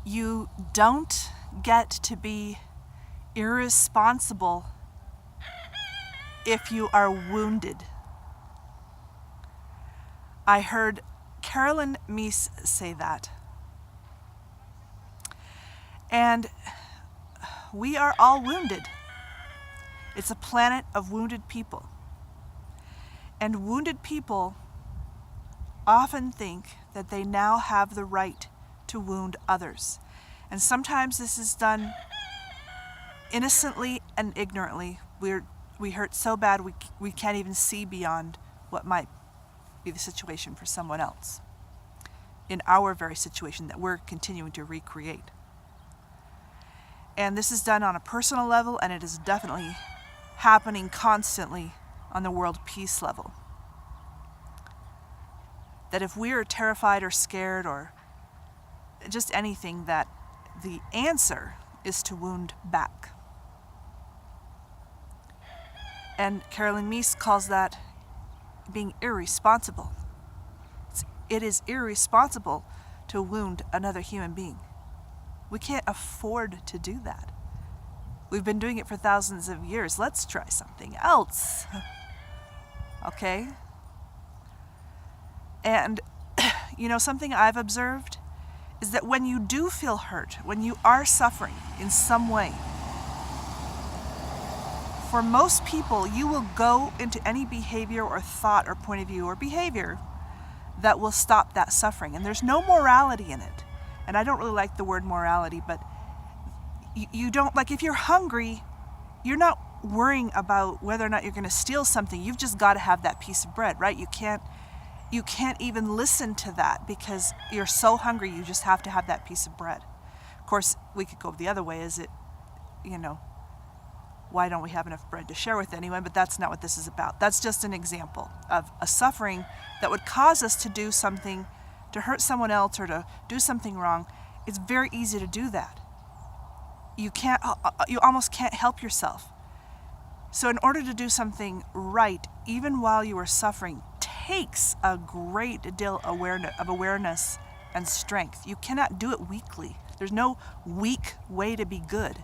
You don't get to be irresponsible if you are wounded. I heard Carolyn Myss say that. And we are all wounded. It's a planet of wounded people. And wounded people often think that they now have the right to wound others. And sometimes this is done innocently and ignorantly. We hurt so bad we can't even see beyond what might be the situation for someone else in our very situation that we're continuing to recreate. And this is done on a personal level, and it is definitely happening constantly on the world peace level. That if we are terrified or scared or just anything, that the answer is to wound back. And Carolyn Myss calls that being irresponsible. It is irresponsible to wound another human being. We can't afford to do that. We've been doing it for thousands of years. Let's try something else. Okay? And, something I've observed is that when you do feel hurt, when you are suffering in some way, for most people, you will go into any behavior or thought or point of view or behavior that will stop that suffering. And there's no morality in it. And I don't really like the word morality, but you don't, like if you're hungry, you're not worrying about whether or not you're going to steal something. You've just got to have that piece of bread, right? You can't even listen to that because you're so hungry, you just have to have that piece of bread. Of course, we could go the other way. Is it, why don't we have enough bread to share with anyone? But that's not what this is about. That's just an example of a suffering that would cause us to do something, to hurt someone else or to do something wrong. It's very easy to do that. You almost can't help yourself. So in order to do something right, even while you are suffering, takes a great deal of awareness and strength. You cannot do it weakly. There's no weak way to be good.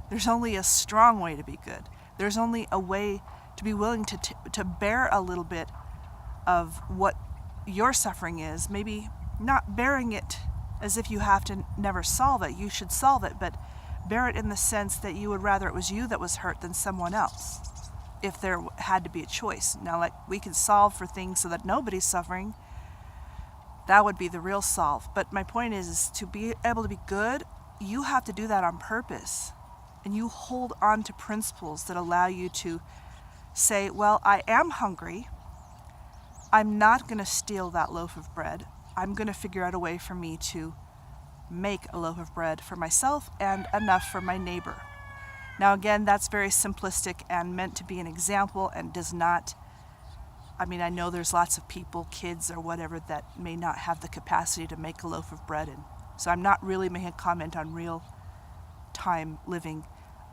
There's only a strong way to be good. There's only a way to be willing to bear a little bit of what your suffering is. Maybe not bearing it as if you have to never solve it. You should solve it, but bear it in the sense that you would rather it was you that was hurt than someone else, if there had to be a choice. Now, like, we can solve for things so that nobody's suffering. That would be the real solve. But my point is to be able to be good, you have to do that on purpose. And you hold on to principles that allow you to say, well, I am hungry. I'm not going to steal that loaf of bread. I'm going to figure out a way for me to make a loaf of bread for myself and enough for my neighbor. Now, again, that's very simplistic and meant to be an example and does not, I know there's lots of people, kids or whatever, that may not have the capacity to make a loaf of bread. And so I'm not really making a comment on real time living.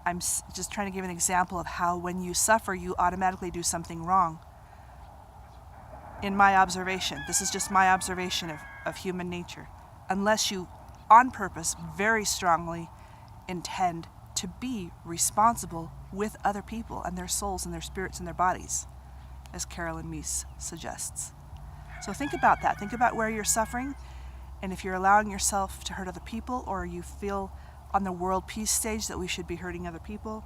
I'm just trying to give an example of how when you suffer, you automatically do something wrong. In my observation, this is just my observation of human nature, unless you, on purpose, very strongly intend to be responsible with other people and their souls and their spirits and their bodies, as Carolyn Myss suggests. So think about that. Think about where you're suffering, and if you're allowing yourself to hurt other people, or you feel on the world peace stage that we should be hurting other people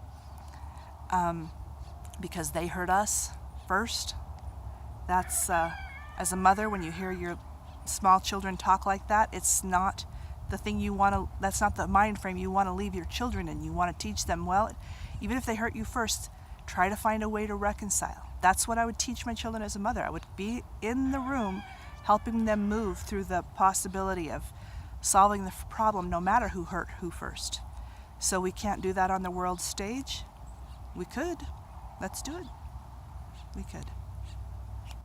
because they hurt us first. That's, as a mother, when you hear your small children talk like that, it's not the thing that's not the mind frame you want to leave your children in. You want to teach them, well, even if they hurt you first, try to find a way to reconcile. That's what I would teach my children as a mother. I would be in the room helping them move through the possibility of solving the problem no matter who hurt who first. So we can't do that on the world stage? We could. Let's do it. We could.